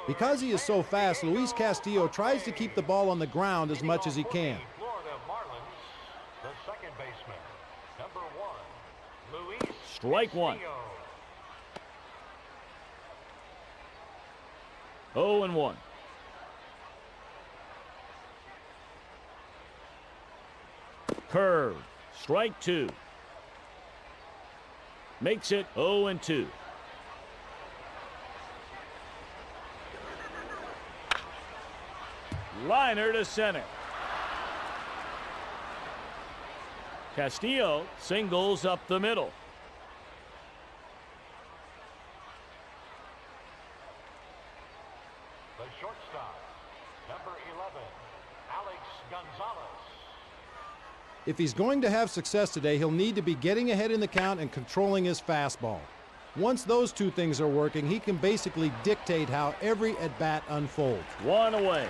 Because he is so fast, Luis Castillo tries to keep the ball on the ground as much as he can. Florida Marlins, the second baseman, number 1, Luis Strike one. 0-1. Curve. Strike 2. Makes it 0-2. Liner to center. Castillo singles up the middle. The shortstop, number 11, Alex Gonzalez. If he's going to have success today, he'll need to be getting ahead in the count and controlling his fastball. Once those two things are working, he can basically dictate how every at-bat unfolds. 1 away.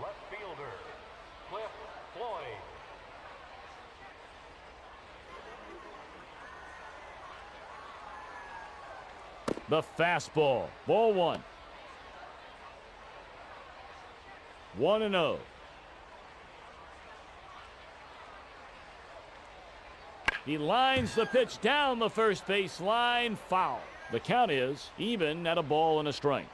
Left fielder, Cliff Floyd. The fastball. Ball 1. 1-0. He lines the pitch down the first base line. Foul. The count is even at a ball and a strike.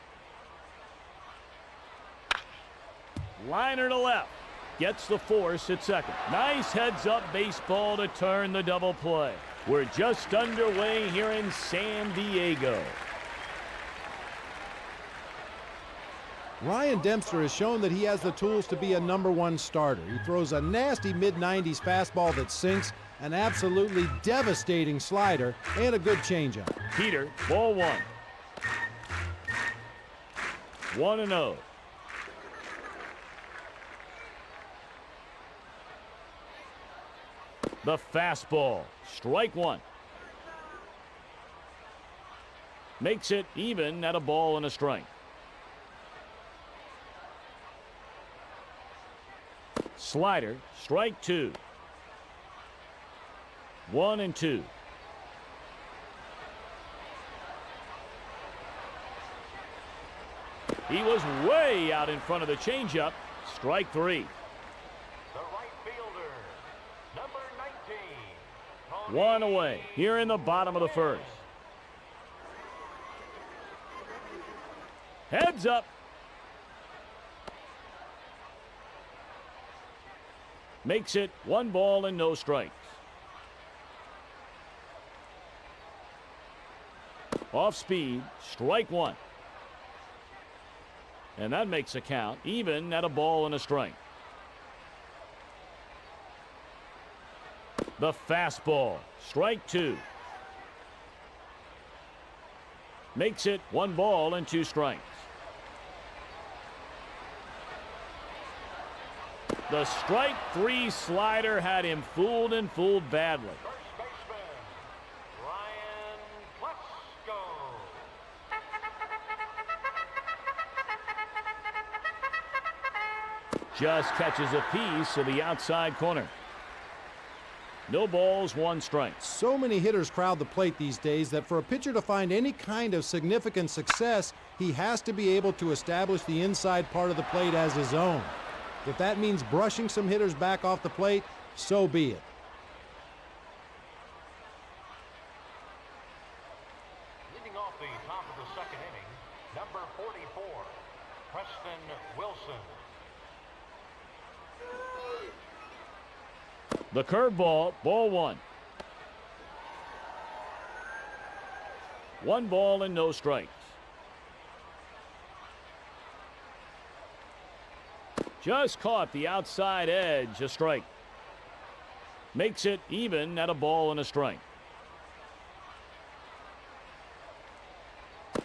Liner to left. Gets the force at second. Nice heads-up baseball to turn the double play. We're just underway here in San Diego. Ryan Dempster has shown that he has the tools to be a #1 starter. He throws a nasty mid-90s fastball that sinks, an absolutely devastating slider, and a good changeup. Peter, ball 1. 1-0. The fastball. Strike 1. Makes it even at a ball and a strike. Slider. Strike 2. 1-2. He was way out in front of the changeup. Strike 3. The right fielder, number 19. 1 away here in the bottom of the first. Heads up. Makes it 1 ball and no strikes. Off speed, strike 1. And that makes a count even at a ball and a strike. The fastball, strike 2. Makes it 1 ball and 2 strikes. The strike 3 slider had him fooled and fooled badly. First baseman, Ryan Plesko. Just catches a piece of the outside corner. No balls, 1 strike. So many hitters crowd the plate these days that for a pitcher to find any kind of significant success, he has to be able to establish the inside part of the plate as his own. If that means brushing some hitters back off the plate, so be it. Leading off the top of the second inning, number 44, Preston Wilson. The curveball, ball 1. 1 ball and no strikes. Just caught the outside edge, a strike. Makes it even at a ball and a strike.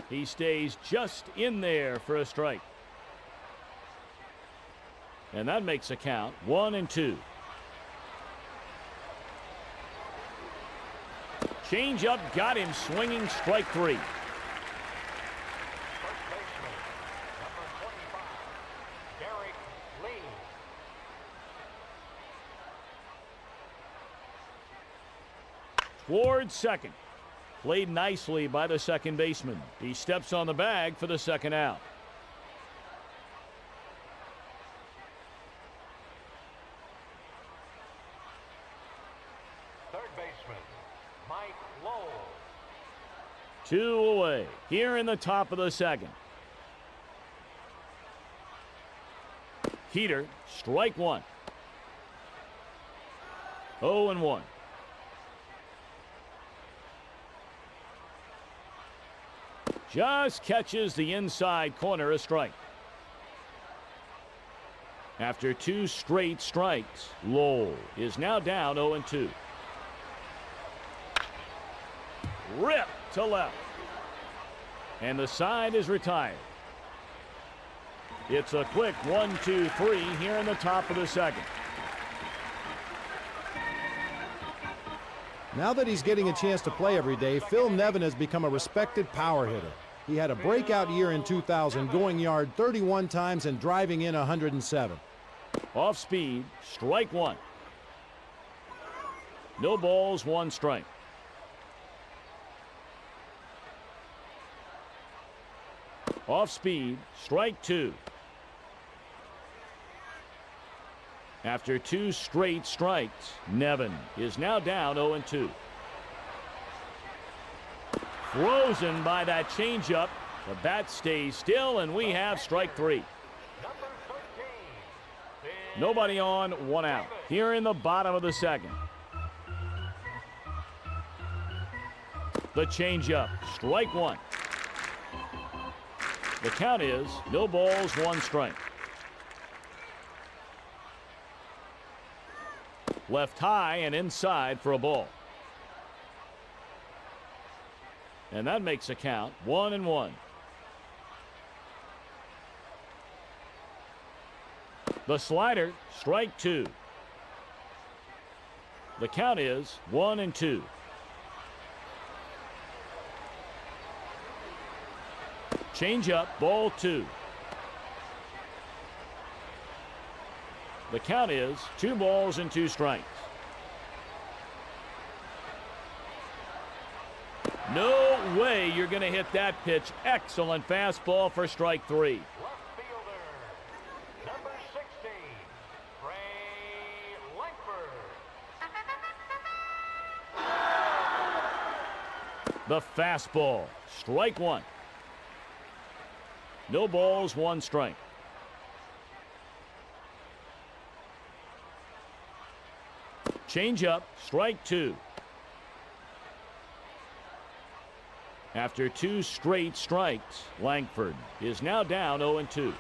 He stays just in there for a strike. And that makes a count 1-2. Change up got him swinging, strike 3. First baseman, number 25, Toward second. Played nicely by the second baseman. He steps on the bag for the second out. Third baseman, Mike Lowell. 2 away. Here in the top of the second. Heater, strike one. 0-1. Just catches the inside corner, a strike. After 2 straight strikes, Lowell is now down 0-2. Rip to left. And the side is retired. It's a quick 1-2-3 here in the top of the second. Now that he's getting a chance to play every day, Phil Nevin has become a respected power hitter. He had a breakout year in 2000, going yard 31 times and driving in 107. Off speed, strike one. No balls, 1 strike. Off speed, strike 2. After 2 straight strikes, Nevin is now down 0-2. Frozen by that changeup. The bat stays still, and we have strike 3. Number 13. Nobody on, 1 out. Here in the bottom of the second. The changeup, strike 1. The count is no balls, 1 strike. Left high and inside for a ball. And that makes a count 1-1. The slider, strike 2. The count is 1-2. Change up, ball 2. The count is 2 balls and 2 strikes. No way you're going to hit that pitch. Excellent fastball for strike 3. Left fielder, number 16, Ray Langford. The fastball, strike 1. No balls, 1 strike. Change up, strike 2. After 2 straight strikes, Langford is now down 0-2.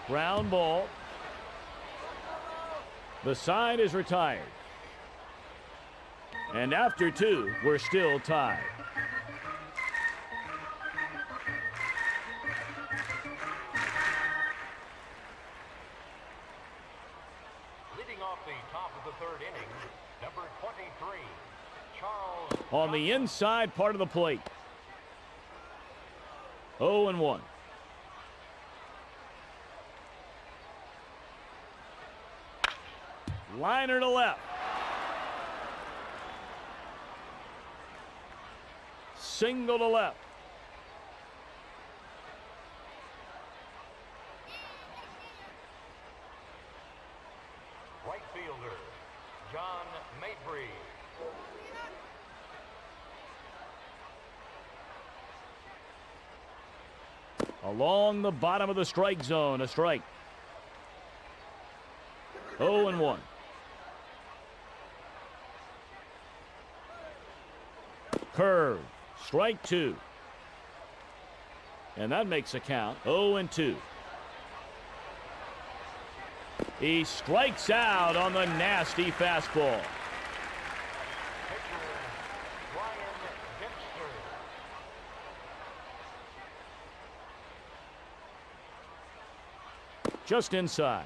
Ground ball. The side is retired. And after 2, we're still tied. Leading off the top of the 3rd inning, number 23, Charles. On the inside part of the plate. 0-1. Liner to left. Single to left. Right fielder, John Mabry. Along the bottom of the strike zone, a strike. 0-1. Curve, strike 2. And that makes a count 0-2. He strikes out on the nasty fastball. Pitcher, Ryan Dempster. Just inside.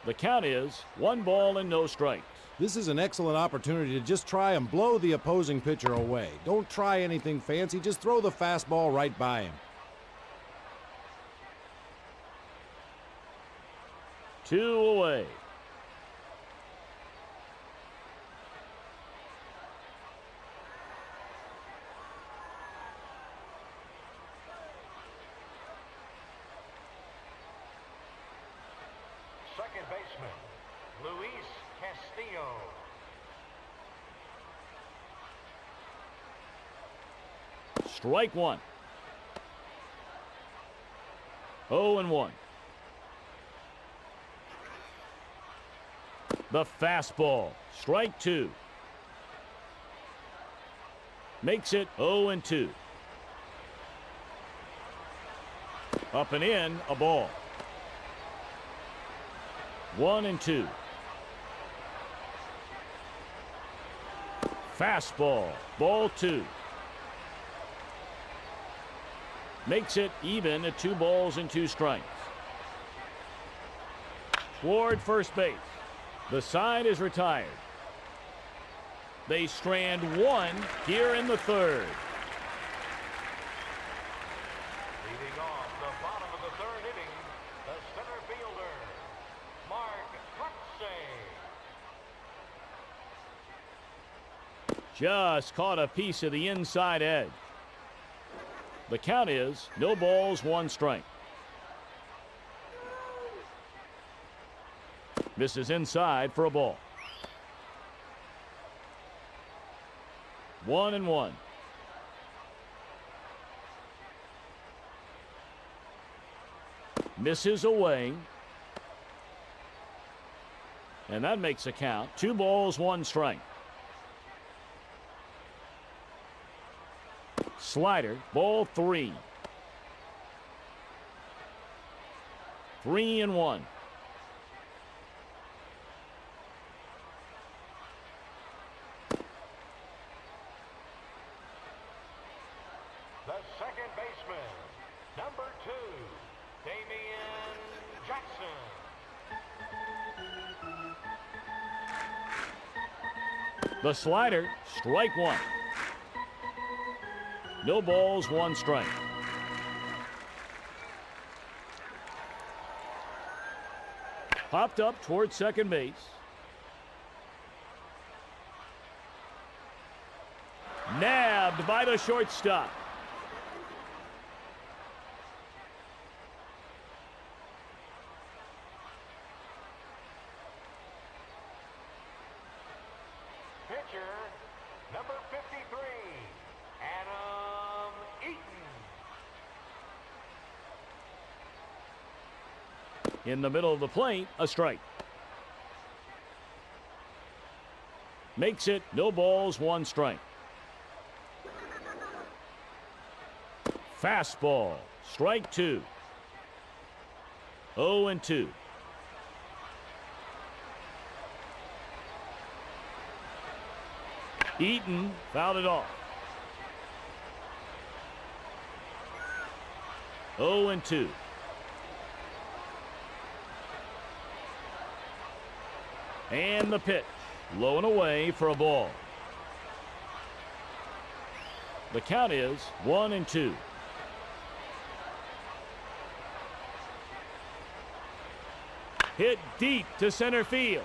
The count is 1 ball and no strikes. This is an excellent opportunity to just try and blow the opposing pitcher away. Don't try anything fancy, just throw the fastball right by him. 2 away. Second baseman, Luis Castillo. Strike one. 0-1. The fastball. Strike two. Makes it 0-2. Up and in, a ball. 1-2. Fastball. Ball two. Makes it even at 2 balls and 2 strikes. Toward first base. The side is retired. They strand one here in the third. Leading off the bottom of the third inning, the center fielder, Mark Klutze. Just caught a piece of the inside edge. The count is no balls, 1 strike. This is inside for a ball. 1-1. Misses away. And that makes a count. 2 balls, 1 strike. Slider, ball 3. 3-1. The second baseman, number 2, Damian Jackson. The slider, strike one. No balls, 1 strike. Popped up toward second base. Nabbed by the shortstop. Pitcher, number 53, Adam Eaton. In the middle of the plate, a strike. Makes it no balls, 1 strike. Fastball, strike 2. 0-2. Eaton fouled it off. 0-2. And the pitch, low and away for a ball. The count is 1-2. Hit deep to center field.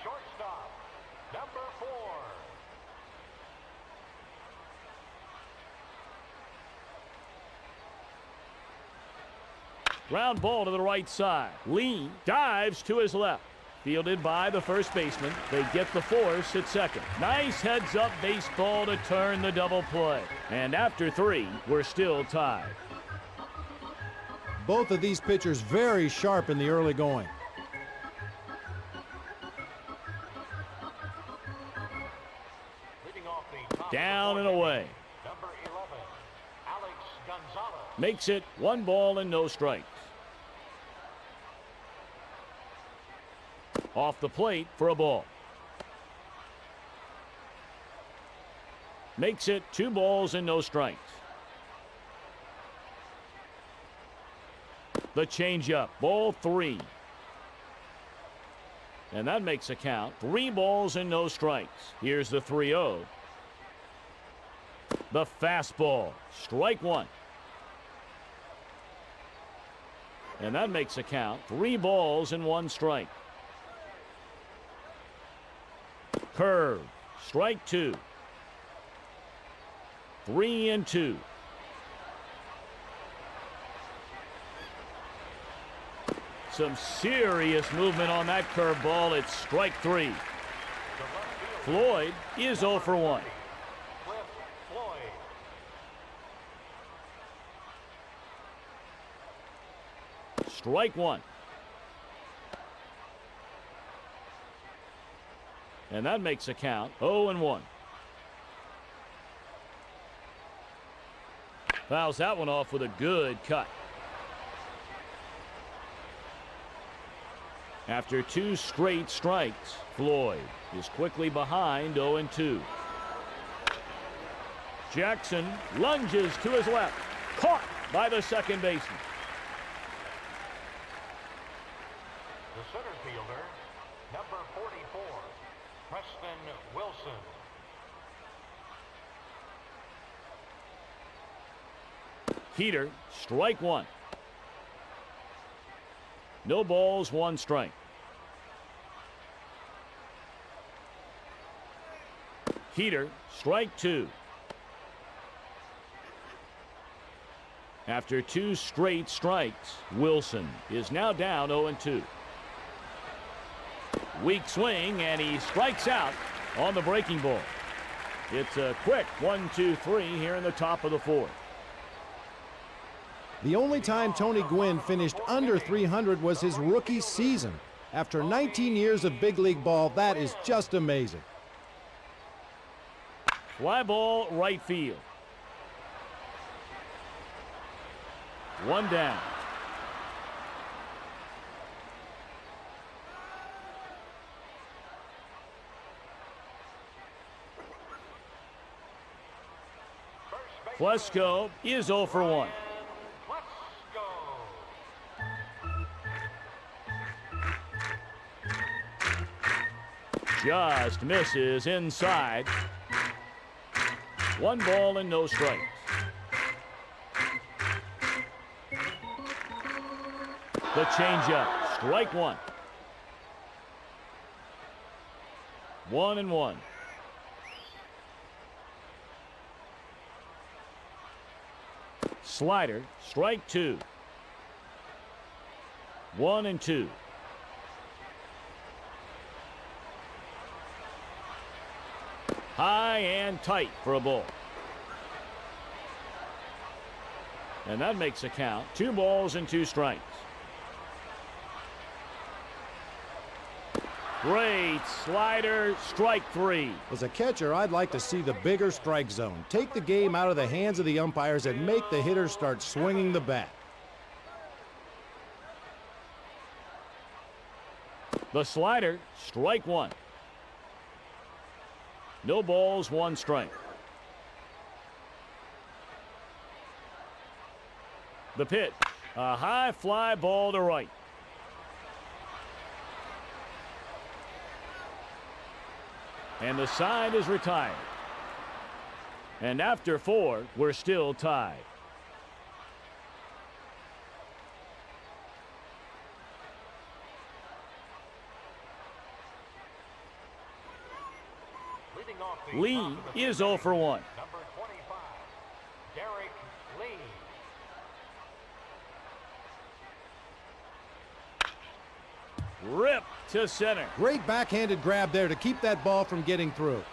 Shortstop, number 4. Ground ball to the right side. Lee dives to his left. Fielded by the first baseman. They get the force at second. Nice heads-up baseball to turn the double play. And after 3, we're still tied. Both of these pitchers very sharp in the early going. Leading off the top Down of and the fourth away. inning, number 11, Alex Gonzalez. Makes it 1 ball and no strikes. Off the plate for a ball. Makes it 2 balls and no strikes. The changeup, ball 3. And that makes a count. 3 balls and no strikes. Here's the 3-0. The fastball. Strike 1. And that makes a count. 3 balls and 1 strike. Curve. Strike 2. 3-2. Some serious movement on that curveball. It's strike 3. Floyd is 0 for 1. Strike 1. And that makes a count. 0-1. Fouls that one off with a good cut. After 2 straight strikes, Floyd is quickly behind 0-2. Jackson lunges to his left. Caught by the second baseman. The center fielder, number 44, Preston Wilson. Heater, strike 1. No balls, 1 strike. Heater, strike 2. After 2 straight strikes, Wilson is now down 0-2. Weak swing, and he strikes out on the breaking ball. It's a quick 1-2-3 here in the top of the 4th. The only time Tony Gwynn finished under 300 was his rookie season. After 19 years of big league ball, that is just amazing. Fly ball, right field. 1 down. Flesko is 0 for 1. Just misses inside. 1 ball and no strikes. The changeup, strike 1. 1-1. Slider, strike 2. 1-2. High and tight for a ball. And that makes a count. 2 balls and 2 strikes. Great slider, strike 3. As a catcher, I'd like to see the bigger strike zone. Take the game out of the hands of the umpires and make the hitters start swinging the bat. The slider, strike 1. No balls, 1 strike. The pitch, a high fly ball to right. And the side is retired. And after 4, we're still tied. Lee is 0 for 1. Number 25, Derek Lee. Rip to center. Great backhanded grab there to keep that ball from getting through.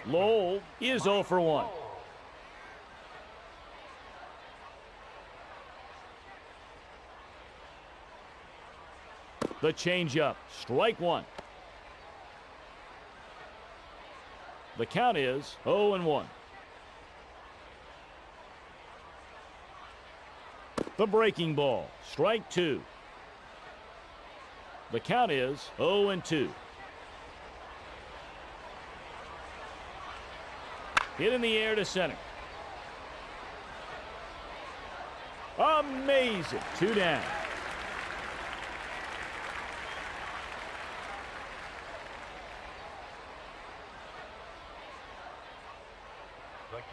Lowell is 0 for 1. The changeup, strike 1. The count is 0-1. The breaking ball, strike 2. The count is 0-2. Hit in the air to center. Amazing. 2 down.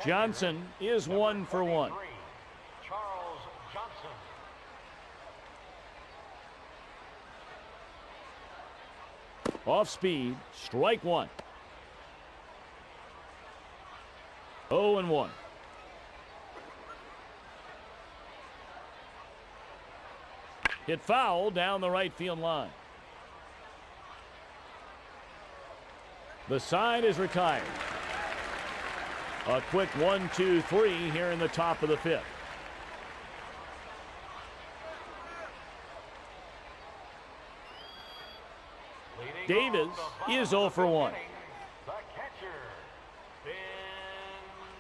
Johnson is 1 for 1. Charles Johnson. Off speed, strike 1. 0-1. Hit foul down the right field line. The side is retired. A quick 1-2-3 here in the top of the 5th. Davis is 0 for 1. The catcher, Ben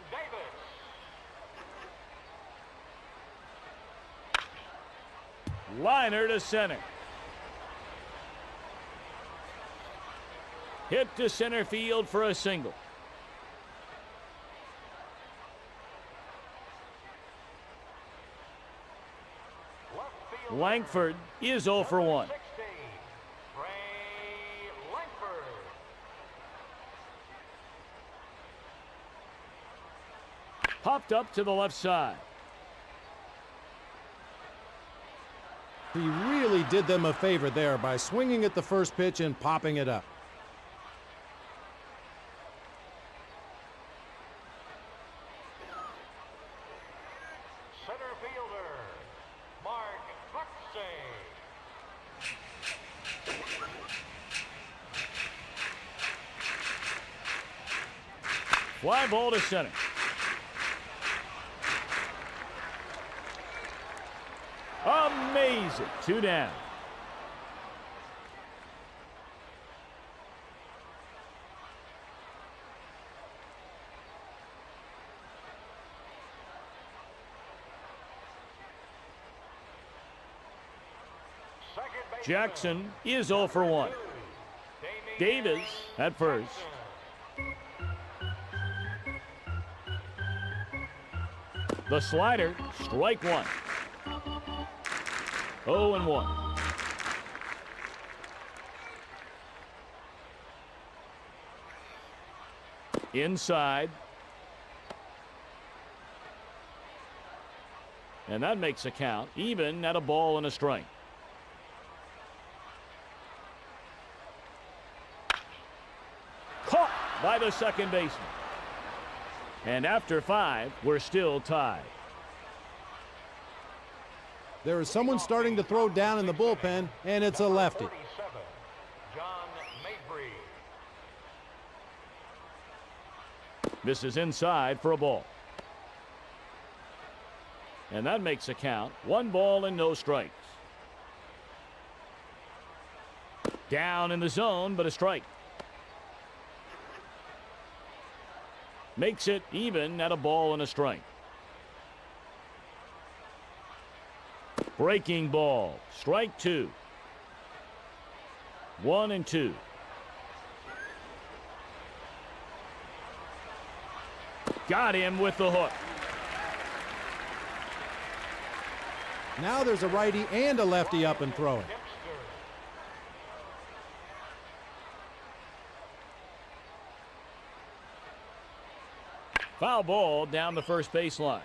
Davis. Liner to center. Hit to center field for a single. Langford is 0 for 1. Popped up to the left side. He really did them a favor there by swinging at the first pitch and popping it up. Center fielder, Mark Buxey. Fly ball to center. Amazing. 2 down. Jackson is 0 for 1. Davis at first. The slider, strike 1. 0-1. Inside. And that makes a count, even at a ball and a strike. Caught by the second baseman. And after 5, we're still tied. There is someone starting to throw down in the bullpen, and it's a lefty. John Mabry. This is inside for a ball. And that makes a count. 1 ball and no strikes. Down in the zone, but a strike. Makes it even at a ball and a strike. Breaking ball. Strike 2. 1-2. Got him with the hook. Now there's a righty and a lefty up and throwing. Foul ball down the first baseline.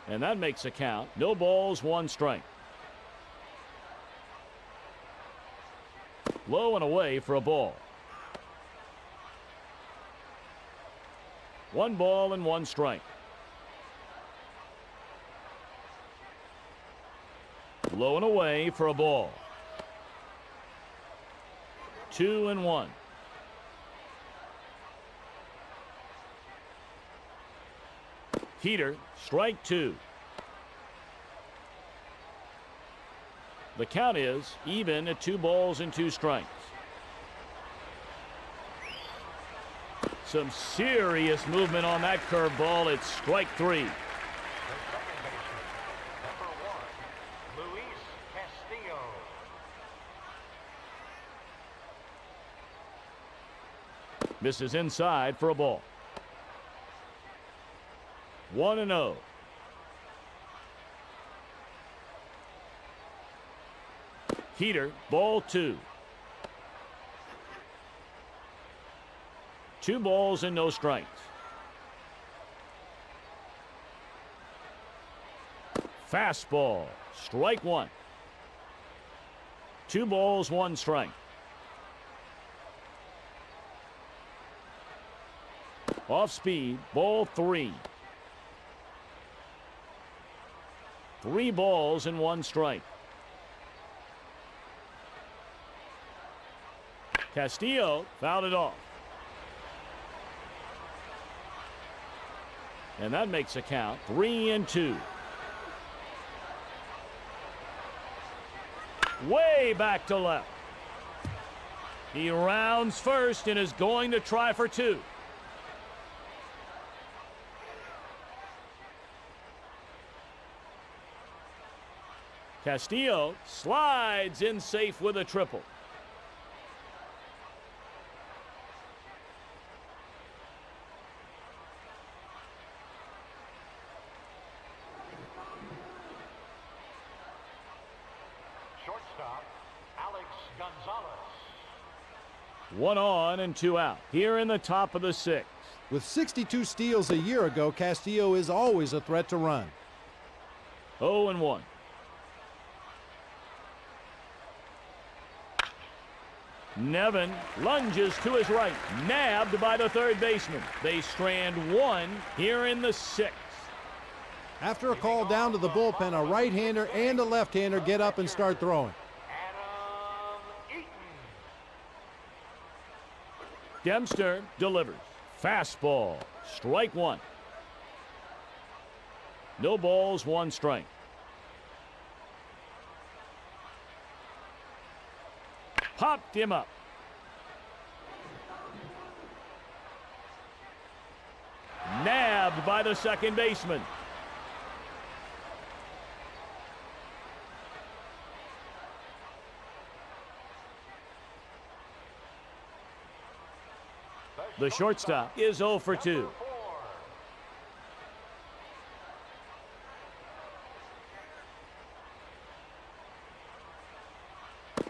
And that makes a count. No balls, 1 strike. Low and away for a ball. 1 ball and 1 strike. Low and away for a ball. 2-1. Heater, strike 2. The count is even at 2 balls and 2 strikes. Some serious movement on that curveball. It's strike 3. The second baseman, number 1, Luis Castillo. Misses inside for a ball. 1-0. Heater, ball 2. 2 balls and no strikes. Fastball, strike 1. 2 balls, 1 strike. Off speed, ball 3. 3 balls and 1 strike. Castillo fouled it off. And that makes a count 3-2. Way back to left. He rounds first and is going to try for 2. Castillo slides in safe with a triple. Shortstop, Alex Gonzalez. 1 on and 2 out here in the top of the 6th. With 62 steals a year ago, Castillo is always a threat to run. 0-1. Nevin lunges to his right, nabbed by the third baseman. They strand 1 here in the 6th. After a call down to the bullpen, a right-hander and a left-hander get up and start throwing. Adam Eaton. Dempster delivers. Fastball, strike 1. No balls, 1 strike. Popped him up. Nabbed by the second baseman. The shortstop is 0 for 2.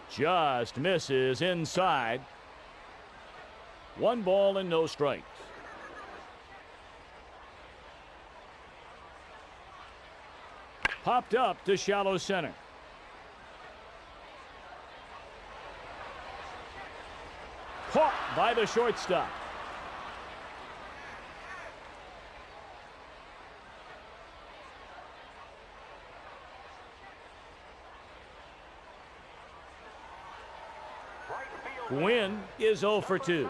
Just misses inside. 1 ball and no strikes. Popped up to shallow center. Caught by the shortstop. Win is 0 for 2.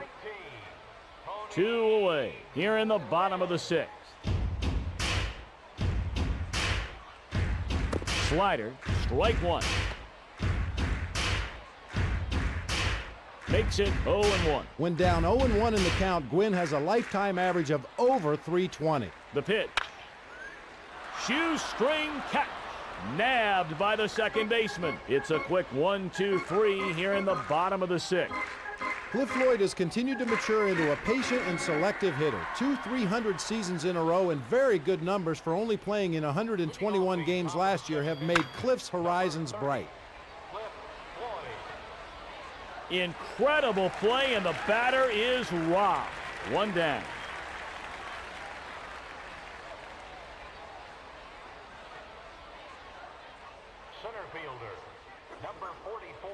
2 away here in the bottom of the 6th. Slider, strike 1. Makes it 0-1. When down 0-1 in the count, Gwynn has a lifetime average of over 320. The pitch. Shoestring catch. Nabbed by the second baseman. It's a quick 1-2-3 here in the bottom of the 6th. Cliff Floyd has continued to mature into a patient and selective hitter. 2 300 seasons in a row and very good numbers for only playing in 121 games last year have made Cliff's horizons bright. Incredible play, and the batter is robbed. 1 down. Center fielder, number 44,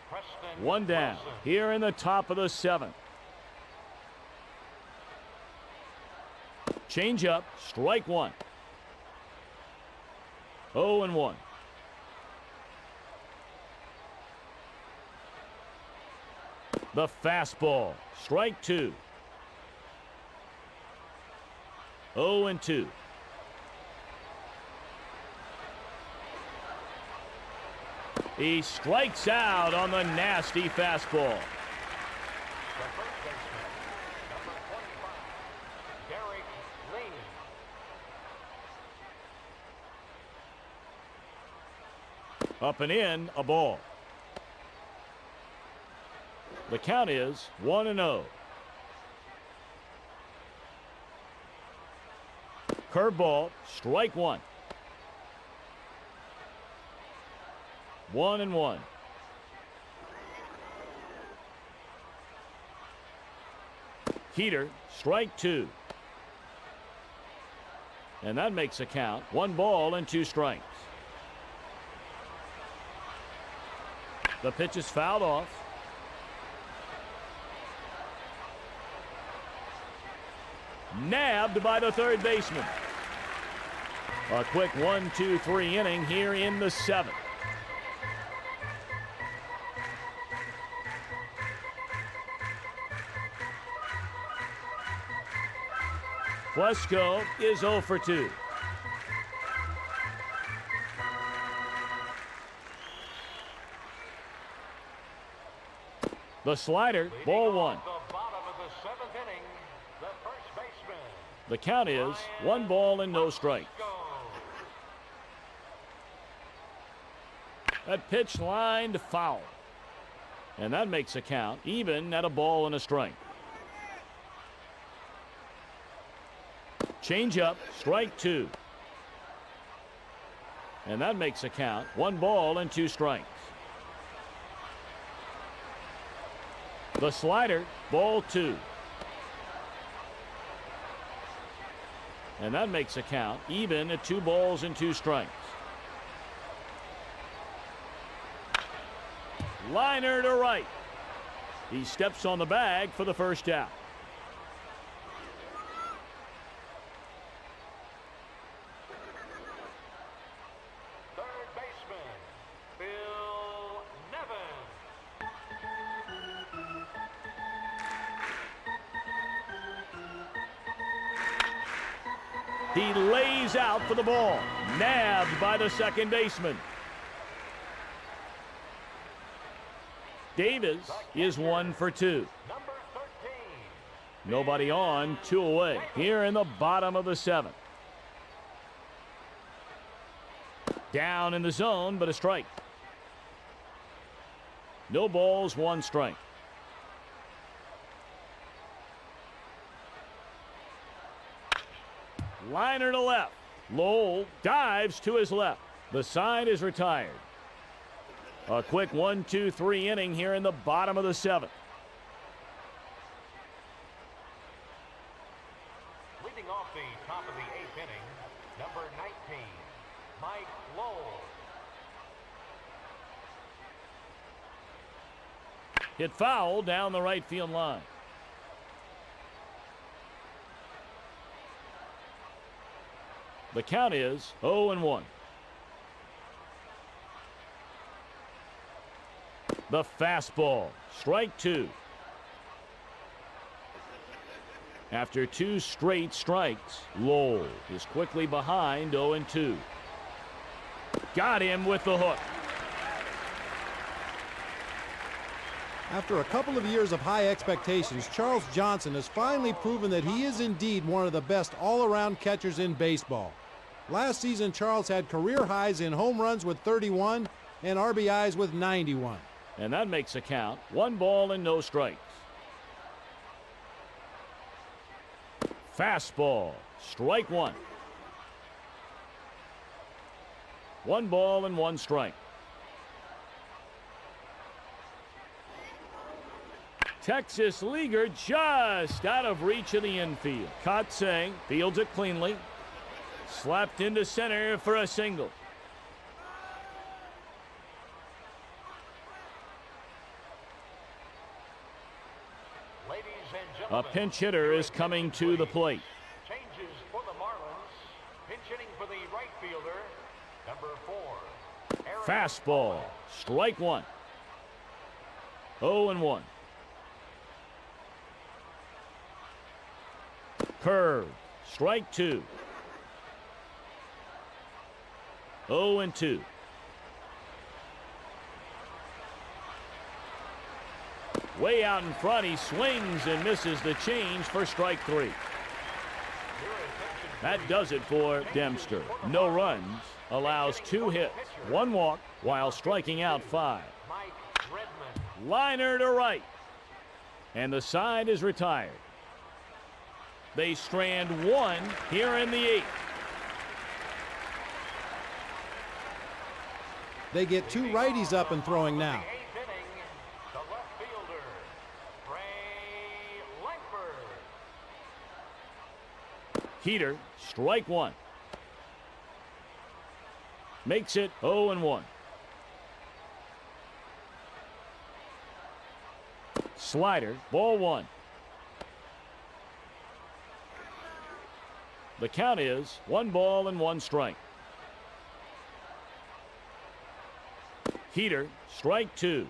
Preston 1 down Wilson. here in the top of the 7th. Change up, strike 1. 0-1. The fastball, strike 2. 0-2. He strikes out on the nasty fastball. The first baseman, number 25, Derek Laney. Up and in, a ball. The count is 1-0. Curveball, strike one. 1-1. Heater, strike two. And that makes a count. 1 ball and 2 strikes. The pitch is fouled off. Nabbed by the third baseman. A quick 1-2-3 inning here in the 7th. Flesko is 0 for 2. The slider, ball 1. The bottom of the 7th inning, the first baseman. The count is 1 ball and no strikes. That pitch lined foul. And that makes a count even at a ball and a strike. Change up, strike 2. And that makes a count. 1 ball and 2 strikes. The slider, ball 2. And that makes a count even at 2 balls and 2 strikes. Liner to right. He steps on the bag for the first out. Third baseman, Bill Nevin. He lays out for the ball. Nabbed by the second baseman. Davis is 1 for 2. Number 13. Nobody on, 2 away. Here in the bottom of the 7th. Down in the zone, but a strike. No balls, 1 strike. Liner to left. Lowell dives to his left. The side is retired. A quick 1-2-3 inning here in the bottom of the 7th. Leading off the top of the 8th inning, number 19, Mike Lowell. Hit foul down the right field line. The count is 0-1. The fastball, strike 2. After 2 straight strikes, Lowell is quickly behind 0-2. Got him with the hook. After a couple of years of high expectations, Charles Johnson has finally proven that he is indeed one of the best all-around catchers in baseball. Last season, Charles had career highs in home runs with 31 and RBIs with 91. And that makes a count. 1 ball and no strikes. Fastball, strike 1. 1 ball and 1 strike. Texas leaguer just out of reach of the infield. Kotsay fields it cleanly. Slapped into center for a single. Ladies and A gentlemen, pinch hitter is coming to the plate. changes for the Marlins. Pinch hitting for the right fielder, number 4. Aaron Fastball, strike 1. 0-1. Curve, strike 2. 0-2. Way out in front, he swings and misses the change for strike 3. That does it for Dempster. No runs, allows 2 hits, 1 walk, while striking out 5. Mike Redmond. Liner to right. And the side is retired. They strand one here in the 8th. They get two righties up and throwing now. The 8th inning, the left fielder, Ray Langford. Heater, strike one. Makes it 0-1. Slider, ball one. The count is 1 ball and 1 strike. Heater, strike two.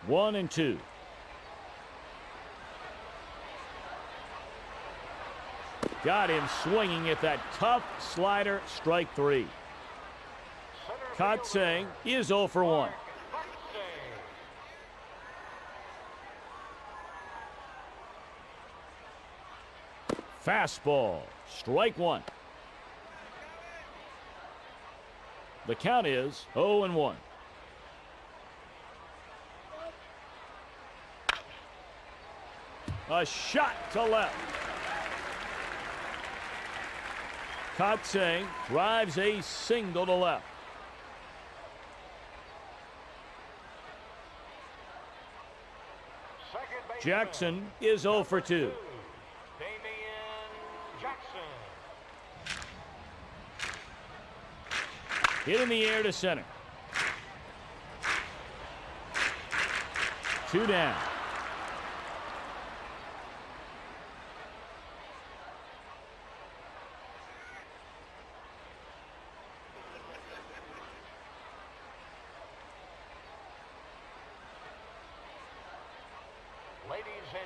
1-2. Got him swinging at that tough slider, strike three. Kotsay is 0 for 1. Fastball, strike one. The count is 0-1. A shot to left. Kotsay drives a single to left. Jackson is 0 for 2. Hit in the air to center. 2 down.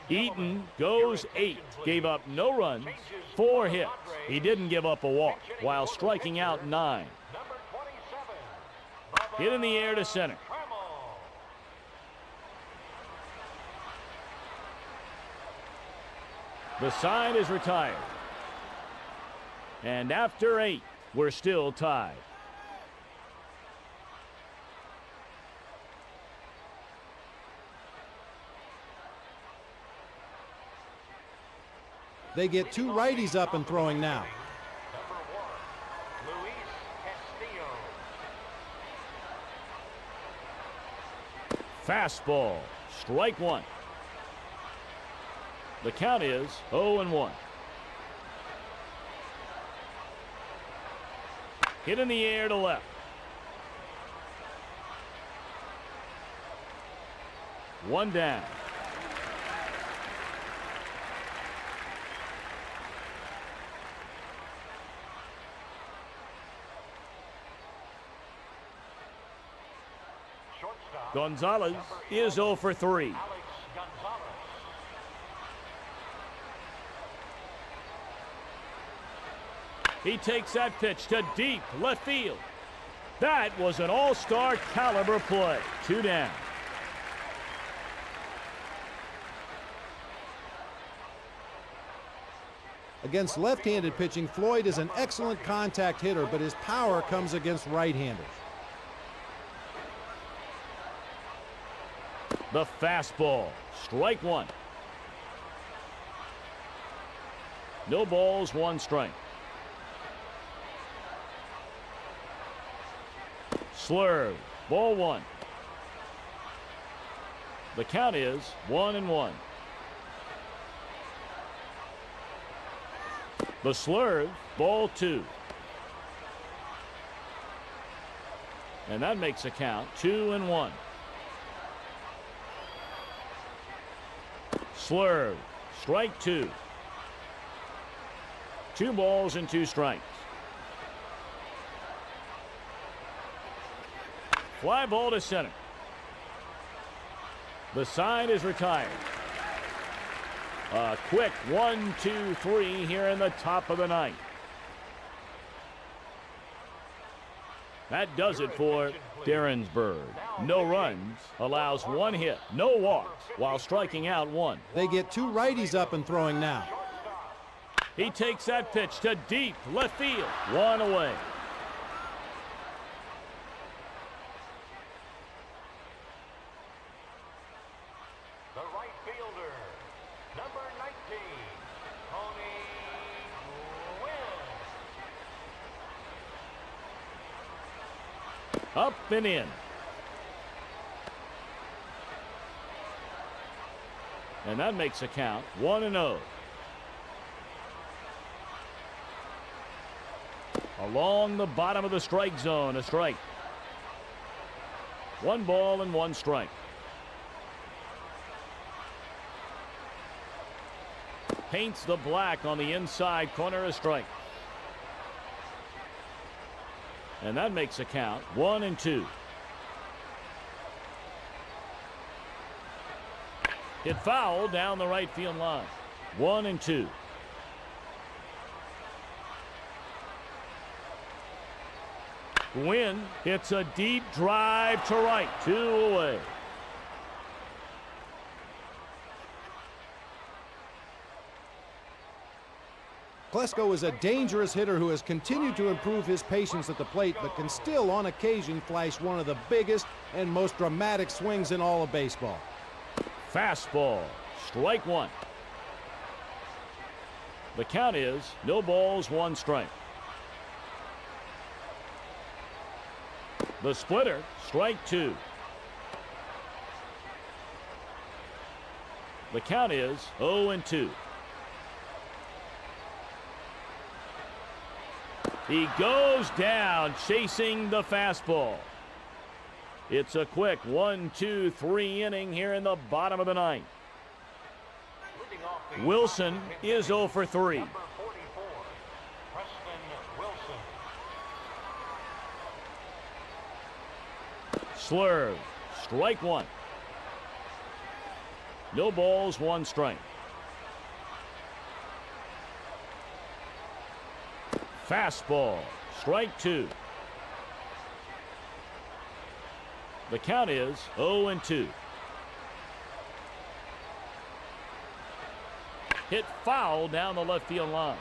Eaton goes 8. Gave up no runs, 4 hits. He didn't give up a walk while striking out 9. Hit in the air to center. The side is retired. And after 8, we're still tied. They get two righties up and throwing now. Fastball, strike one. The count is 0-1. Hit in the air to left. One down. Gonzalez is 0 for 3. He takes that pitch to deep left field. That was an all-star caliber play. 2 down. Against left-handed pitching, Floyd is an excellent contact hitter, but his power comes against right-handers. The fastball, strike one. No balls, 1 strike. Slurve, ball one. The count is 1-1. The slurve, ball 2. And that makes a count 2-1. Slurve, strike 2. 2 balls and 2 strikes. Fly ball to center. The side is retired. A quick 1-2-3 here in the top of the 9th. That does it for Derensburg. No runs, allows 1 hit, no walks, while striking out 1. They get 2 righties up and throwing now. He takes that pitch to deep left field. 1 away. The right fielder, number 19, Tony Gwynn. Up and in. And that makes a count 1-0. Along the bottom of the strike zone, a strike. 1 ball and 1 strike. Paints the black on the inside corner, a strike. And that makes a count 1-2. Hit foul down the right field line. 1-2. Gwynn hits a deep drive to right. 2 away. Klesko is a dangerous hitter who has continued to improve his patience at the plate, but can still on occasion flash one of the biggest and most dramatic swings in all of baseball. Fastball, strike 1. The count is no balls, 1 strike. The splitter, strike 2. The count is 0-2. He goes down chasing the fastball. It's a quick 1-2-3 inning here in the bottom of the 9th. Wilson is 0 for 3. Number 44, Preston Wilson. Slurve, strike 1. No balls, 1 strike. Fastball, strike 2. The count is 0-2. Hit foul down the left field line.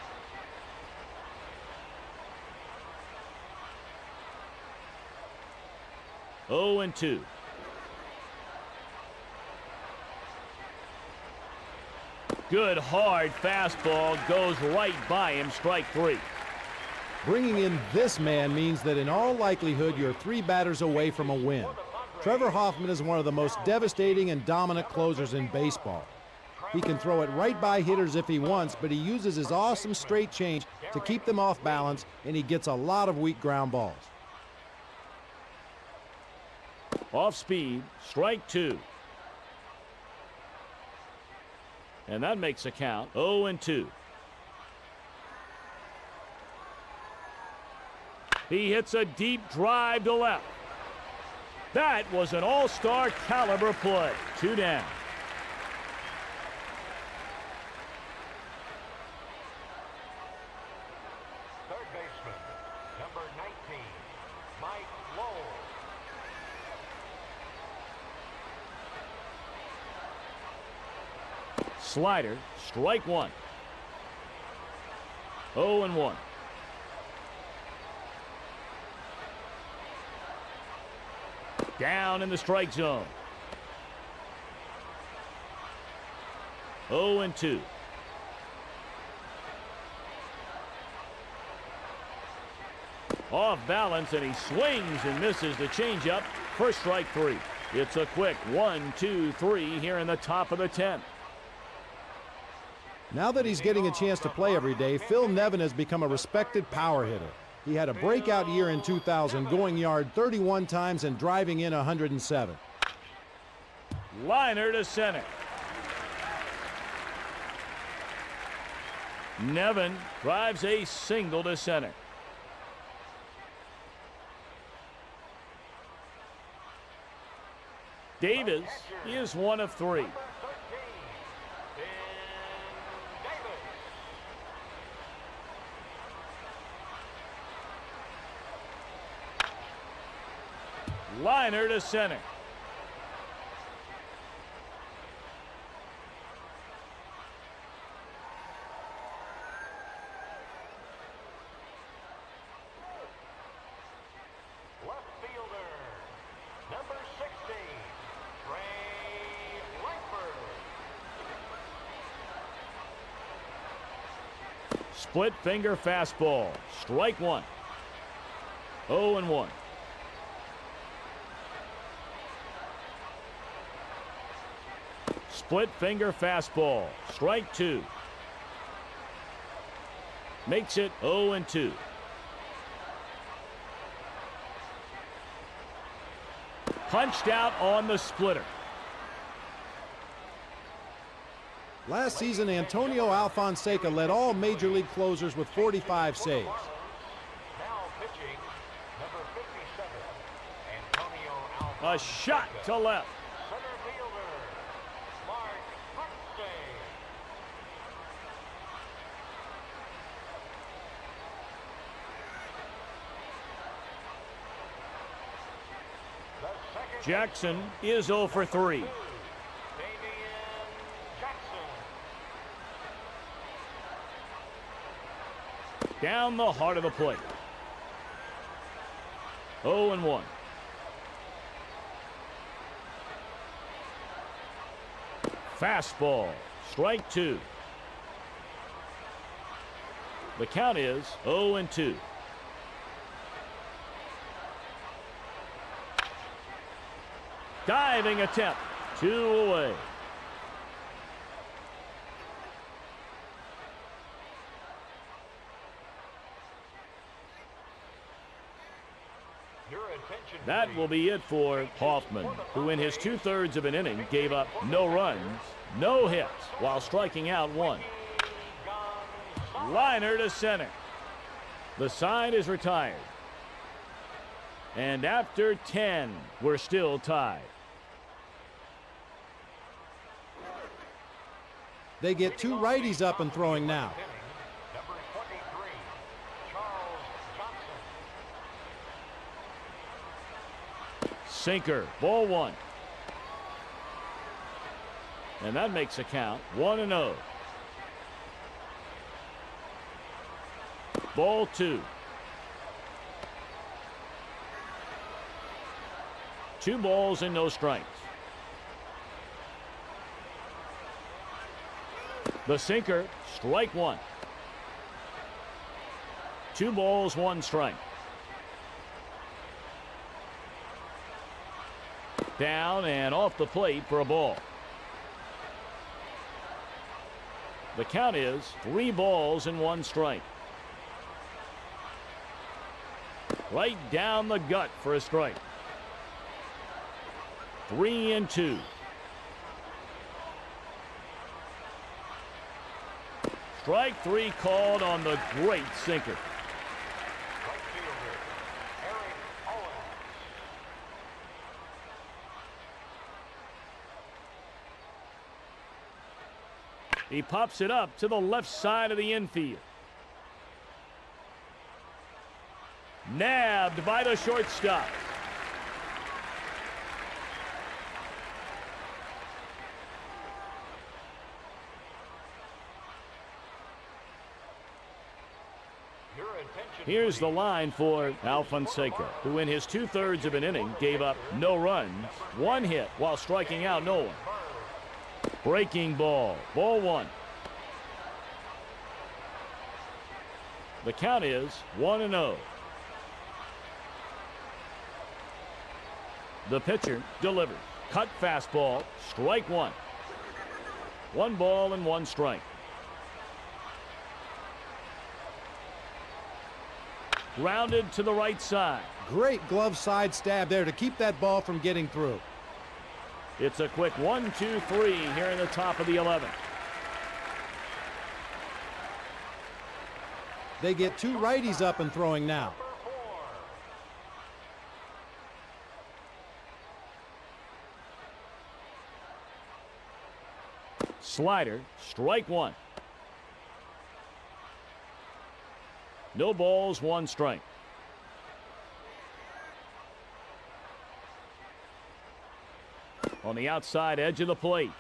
Oh and 2. Good hard fastball goes right by him. Strike 3. Bringing in this man means that in all likelihood you're 3 batters away from a win. Trevor Hoffman is one of the most devastating and dominant closers in baseball. He can throw it right by hitters if he wants, but he uses his awesome straight change to keep them off balance, and he gets a lot of weak ground balls. Off speed, strike 2. And that makes a count 0-2. He hits a deep drive to left. That was an all-star caliber play. 2 down. Third baseman, number 19, Mike Lowell. Slider, strike 1. 0-1. Down in the strike zone. 0-2. Off balance, and he swings and misses the changeup for strike 3. It's a quick 1-2-3 here in the top of the 10th. Now that he's getting a chance to play every day, Phil Nevin has become a respected power hitter. He had a breakout year in 2000, going yard 31 times and driving in 107. Liner to center. Nevin drives a single to center. Davis is 1 of 3. Number 13, Ben Davis. Liner to center. Left fielder, number 60, Ray Langford. Split finger fastball. Strike one. 0-1. Split finger fastball. Strike two. Makes it 0-2. Punched out on the splitter. Last season, Antonio Alfonseca led all Major League closers with 45 saves. Now pitching, number 57, Antonio Alfonseca. A shot to left. Center fielder, Mark Huxley. The second Jackson is 0 for 3. Damian Jackson. Down the heart of the plate. 0-1. Fastball. Strike two. The count is 0-2. Diving attempt. 2 away. Your attention, That will be it for Hoffman, who in his 2/3 of an inning gave up no runs, no hits, while striking out one. Liner to center. The side is retired. And after 10, we're still tied. They get two righties up and throwing now. number 23, Charles Johnson. Sinker, ball one. And that makes a count 1-0. Ball two. 2 balls and no strikes. The sinker, strike one. 2 balls, 1 strike. Down and off the plate for a ball. The count is 3 balls and 1 strike. Right down the gut for a strike. 3-2. Strike 3 called on the great sinker. Right fielder, Eric Owens. He pops it up to the left side of the infield. Nabbed by the shortstop. Your attention, Here's the line for Alfonseca, who in his 2/3 of an inning gave up no runs, 1 hit while striking out no one. Breaking ball, ball 1. The count is 1-0. The pitcher delivers. Cut fastball, strike 1. 1 ball and 1 strike. Grounded to the right side. Great glove side stab there to keep that ball from getting through. It's a quick 1-2-3 here in the top of the 11th. They get two righties up and throwing now. Slider, strike 1. No balls, 1 strike. On the outside edge of the plate.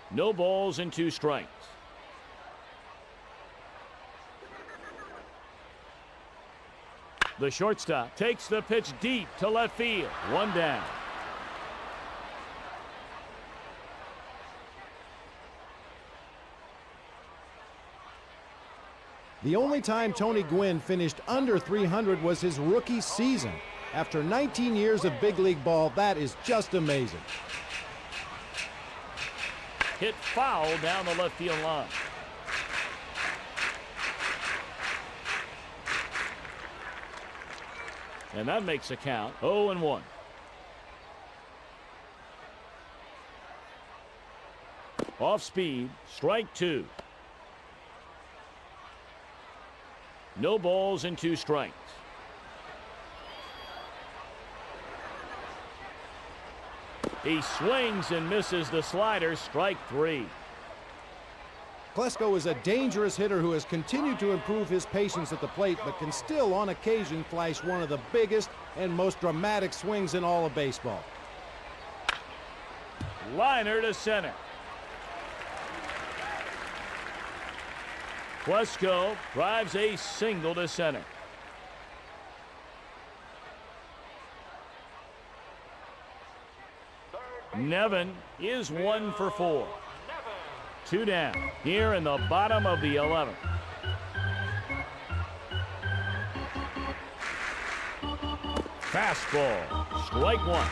No balls and 2 strikes. The shortstop takes the pitch deep to left field. 1 down. The only time Tony Gwynn finished under 300 was his rookie season. After 19 years of big league ball, that is just amazing. Hit foul down the left field line. And that makes a count 0-1. Off speed, strike 2. No balls and 2 strikes. He swings and misses the slider, strike 3. Klesko is a dangerous hitter who has continued to improve his patience at the plate, but can still on occasion flash one of the biggest and most dramatic swings in all of baseball. Liner to center. Klesko drives a single to center. Nevin is 1 for 4. 2 down here in the bottom of the 11th. Fastball, strike 1.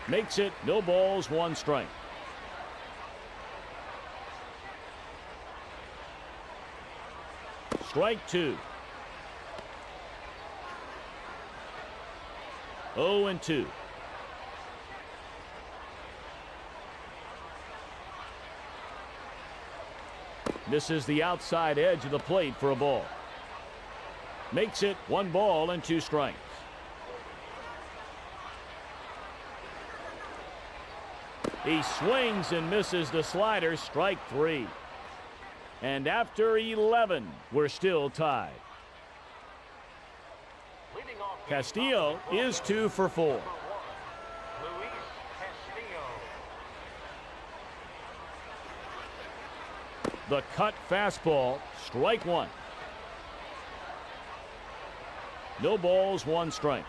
Makes it no balls, 1 strike. Strike 2. 0-2. Misses the outside edge of the plate for a ball. Makes it 1 ball and 2 strikes. He swings and misses the slider, strike 3. And after 11, we're still tied. Castillo is 2 for 4. The cut fastball, strike 1. No balls, 1 strike.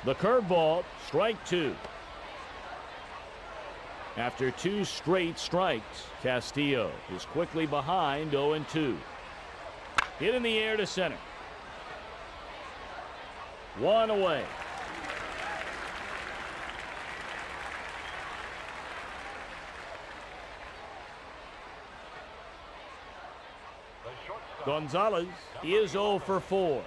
The curveball, strike 2. After 2 straight strikes, Castillo is quickly behind 0-2. Hit in the air to center. 1 away. Gonzalez is 0 for 4.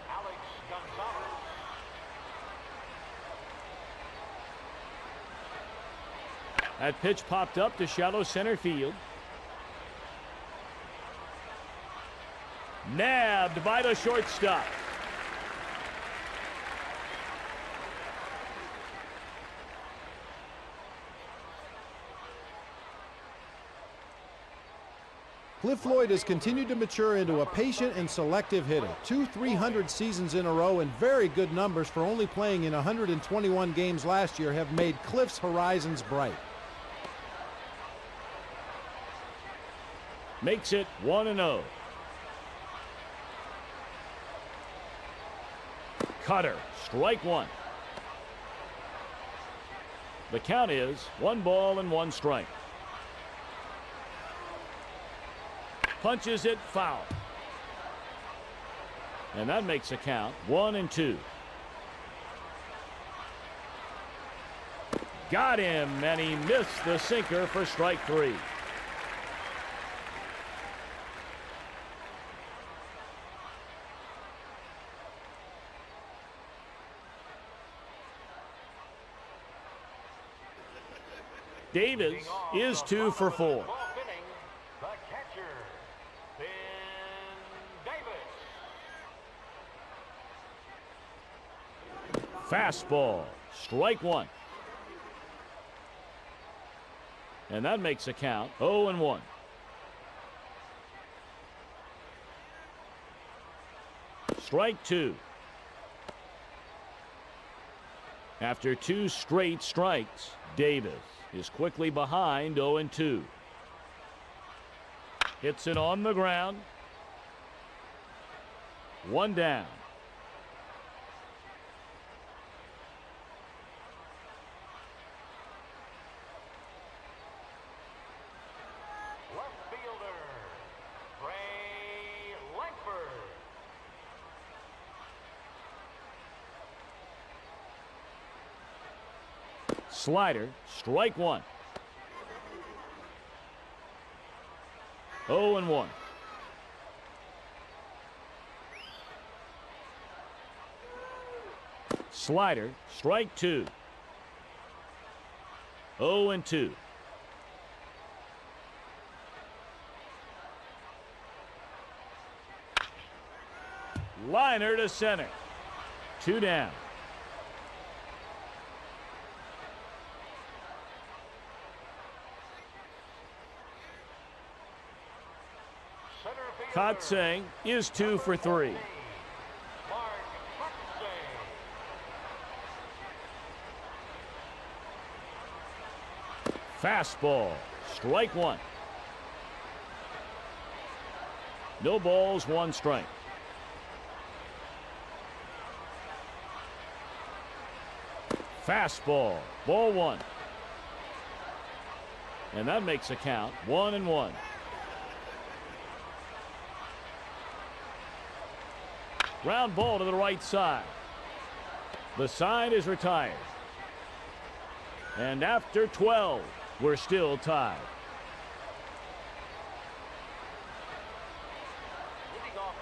That pitch popped up to shallow center field. Nabbed by the shortstop. Cliff Floyd has continued to mature into a patient and selective hitter. 2 300 seasons in a row and very good numbers for only playing in 121 games last year have made Cliff's horizons bright. Makes it 1-0. Cutter, strike 1. The count is 1 ball and 1 strike. Punches it foul. And that makes a count 1-2. Got him, and he missed the sinker for strike 3. Davis is 2 for 4. Fastball, strike 1. And that makes a count 0-1. Strike 2. After 2 straight strikes, Davis is quickly behind 0-2. Hits it on the ground. 1 down. Slider, strike one. 0-1. Slider, strike two. 0-2. Liner to center. 2 down. Kotsay is 2 for 3. Fastball, strike one. No balls, 1 strike. Fastball, ball 1. And that makes a count 1-1. Ground ball to the right side. The side is retired. And after 12, we're still tied.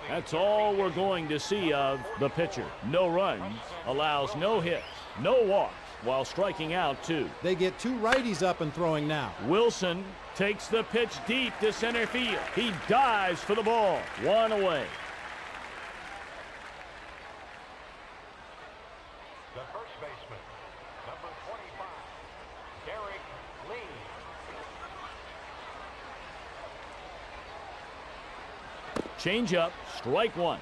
That's all we're going to see of the pitcher. No runs, allows no hits, no walks, while striking out 2. They get 2 righties up and throwing now. Wilson takes the pitch deep to center field. He dives for the ball. 1 away. The first baseman, number 25, Derek Lee. Change up, strike 1.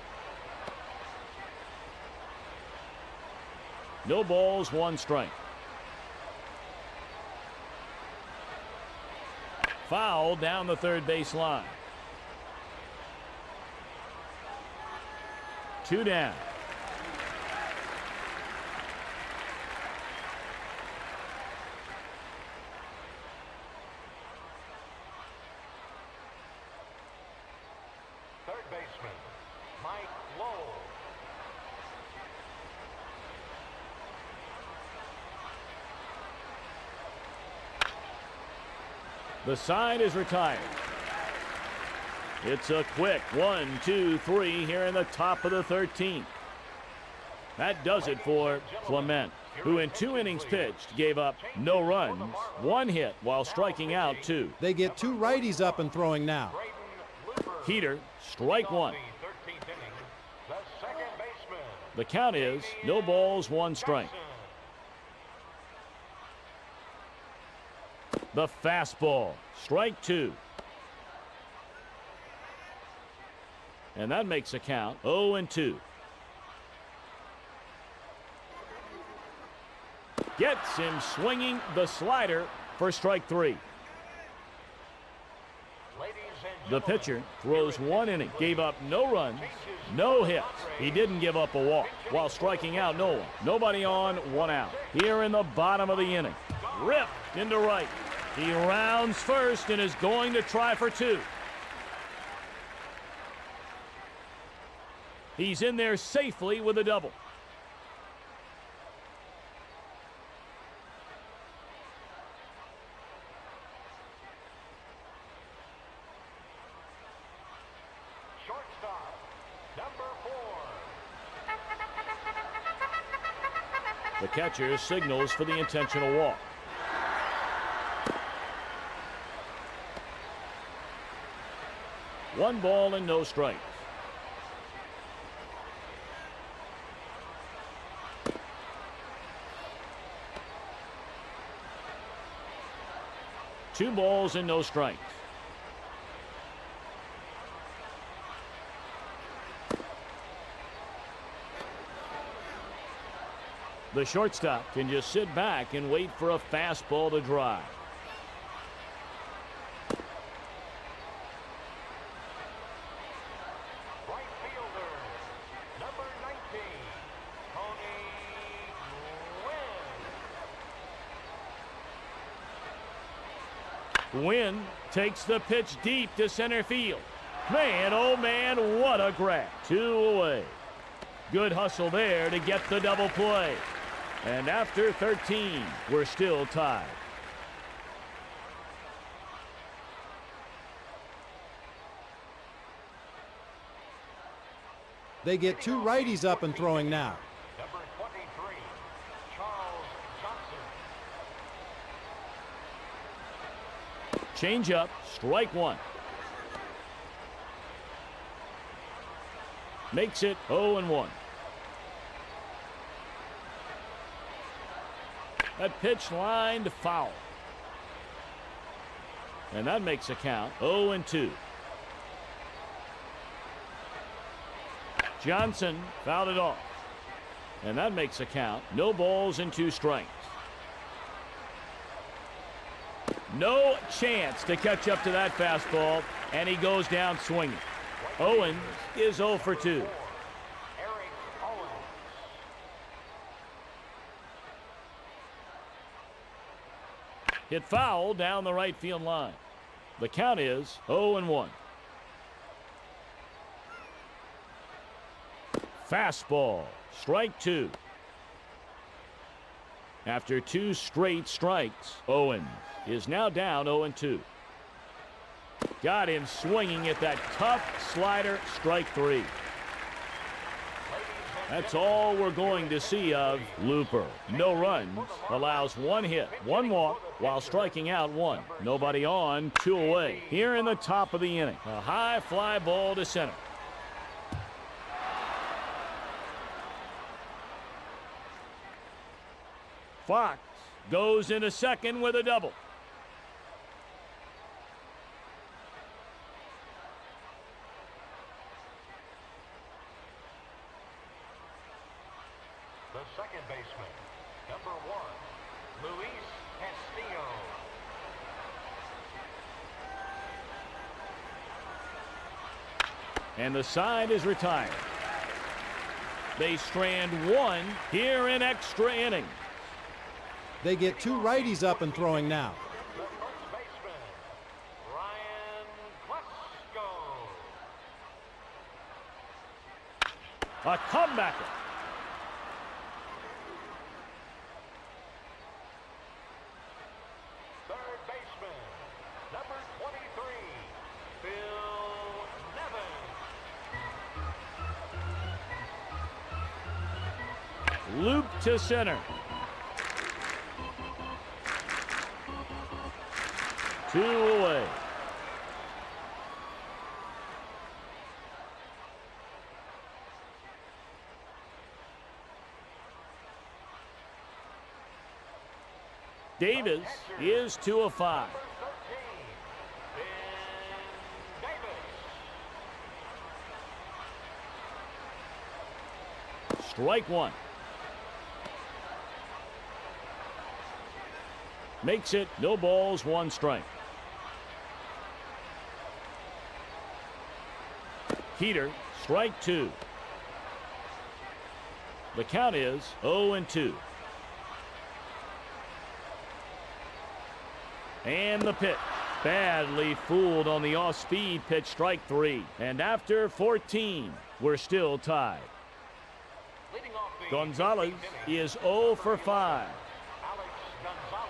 No balls, 1 strike. Foul down the third base line. 2 down. Third baseman, Mike Lowell. The side is retired. It's a quick 1, 2, 3 here in the top of the 13th. That does it for Clement, who in 2 innings pitched gave up no runs, 1 hit while striking out 2. They get 2 righties up and throwing now. Heater, strike 1. The count is no balls, 1 strike. The fastball, strike 2. And that makes a count 0-2. Gets him swinging the slider for strike 3. The pitcher throws 1 inning, gave up no runs, no hits. He didn't give up a walk while striking out no one. Nobody on, 1 out. Here in the bottom of the inning, ripped into right. He rounds first and is going to try for 2. He's in there safely with a double. Shortstop, number 4. The catcher signals for the intentional walk. One ball and no strikes. Two balls and no strikes. The shortstop can just sit back and wait for a fastball to drive. Right fielder, number 19, Tony Gwynn. Gwynn takes the pitch deep to center field. Man, oh man, what a grab. 2 away. Good hustle there to get the double play. And after 13, we're still tied. They get two righties up and throwing now. Number 23, Charles Johnson. Change up, strike one. Makes it 0-1. That pitch lined foul. And that makes a count 0-2. Johnson fouled it off. And that makes a count. No balls and 2 strikes. No chance to catch up to that fastball, and he goes down swinging. Owens is 0 for 2. Eric Owens. Hit foul down the right field line. The count is 0-1. Fastball, strike 2. After 2 straight strikes, Owens is now down 0-2. Got him swinging at that tough slider, strike 3. That's all we're going to see of Looper. No runs, allows 1 hit, 1 walk, while striking out 1. Nobody on, 2 away. Here in the top of the inning, a high fly ball to center. Fox goes into second with a double. The second baseman, number 1, Luis Castillo. And the side is retired. They strand 1 here in extra innings. They get two righties up and throwing now. The first baseman, Ryan Klesko. A comebacker. Third baseman, number 23, Phil Nevin. Loop to center. 2 away. Davis is 2 of 5. Number 13, Ben Davis. Strike 1. Makes it no balls, 1 strike. Heater, strike 2. The count is 0-2. And the pitch. Badly fooled on the off-speed pitch, strike 3. And after 14, we're still tied. Leading off the Gonzalez 15th inning, is 0 for 5. Alex Gonzalez.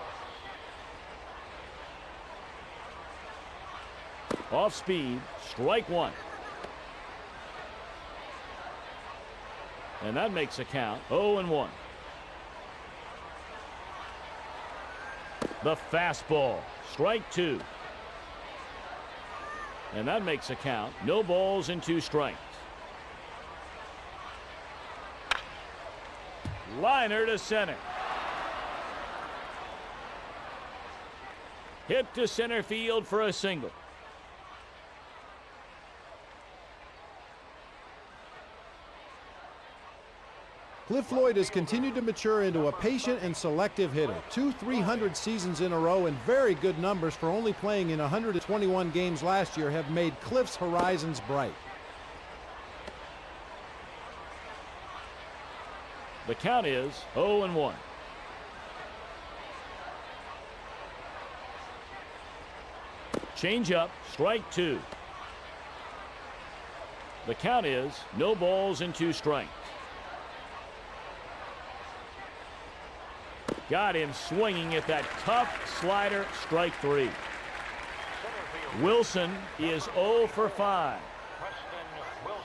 Off speed, strike 1. And that makes a count 0-1. The fastball, strike 2. And that makes a count. No balls and 2 strikes. Liner to center. Hit to center field for a single. Cliff Floyd has continued to mature into a patient and selective hitter. 2 300 seasons in a row and very good numbers for only playing in 121 games last year have made Cliff's horizons bright. The count is 0-1. Change up, strike 2. The count is no balls and 2 strikes. Got him swinging at that tough slider, strike 3. Wilson is 0 for 5. Preston Wilson.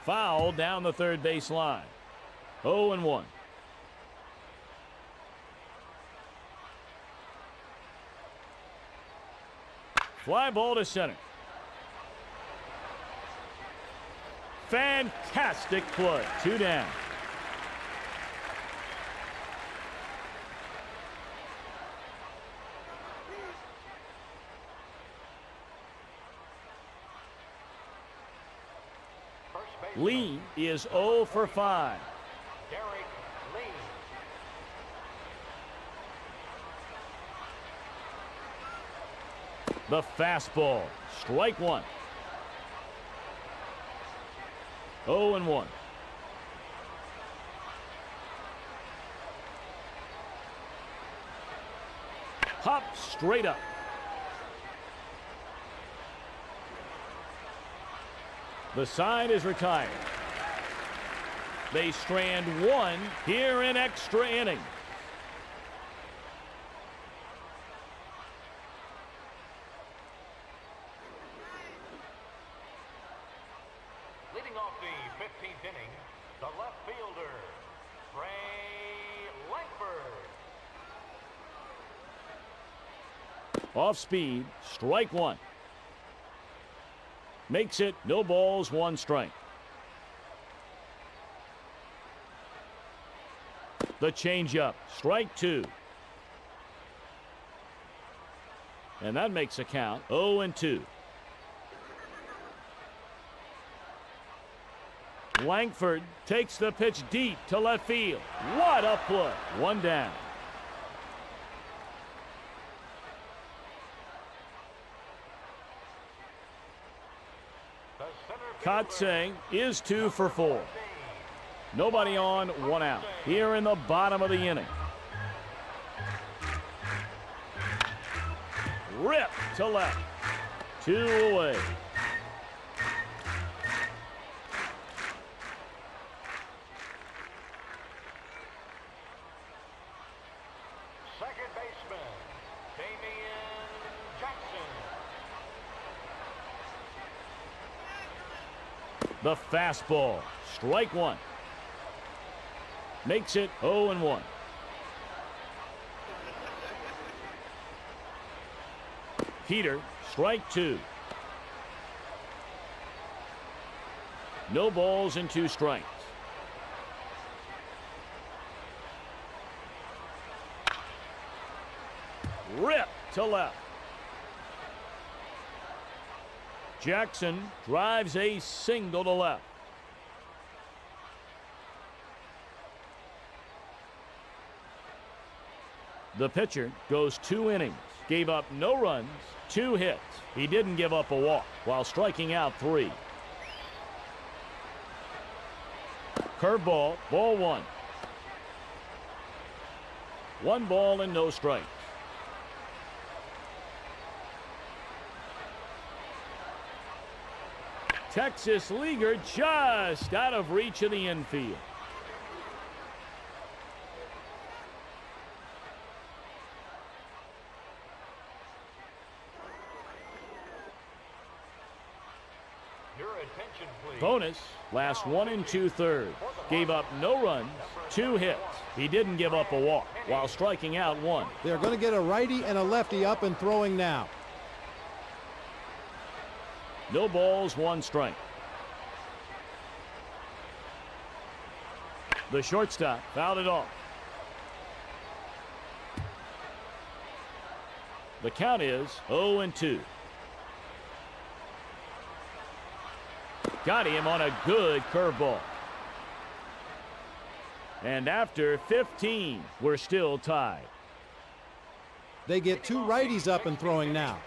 Foul down the third base line. 0-1. Fly ball to center. Fantastic play. 2 down. Lee is 0 for 5. Derek Lee. The fastball. Strike 1. 0-1. Hop straight up. The side is retired. They strand 1 here in extra innings. Leading off the 15th inning, the left fielder, Ray Langford. Off speed, strike 1. Makes it no balls, 1 strike. The changeup, strike 2. And that makes a count 0-2. Langford takes the pitch deep to left field. What a play. 1 down. Kotsay is 2 for 4. Nobody on, 1 out. Here in the bottom of the inning. Rip to left. 2 away. Second baseman, Damian Jackson. The fastball, strike 1. Makes it 0-1. Heater, strike 2. No balls and 2 strikes. Rip to left. Jackson drives a single to left. The pitcher goes 2 innings, gave up no runs, 2 hits. He didn't give up a walk while striking out 3. Curveball, ball 1. 1 ball and no strikes. Texas leaguer just out of reach of the infield. Your attention, please. Bonus, last 1 2/3. Gave up no runs, 2 hits. He didn't give up a walk while striking out 1. They're going to get a righty and a lefty up and throwing now. No balls, 1 strike. The shortstop fouled it off. The count is 0-2. Got him on a good curveball. And after 15, we're still tied. They get 2 righties up and throwing now.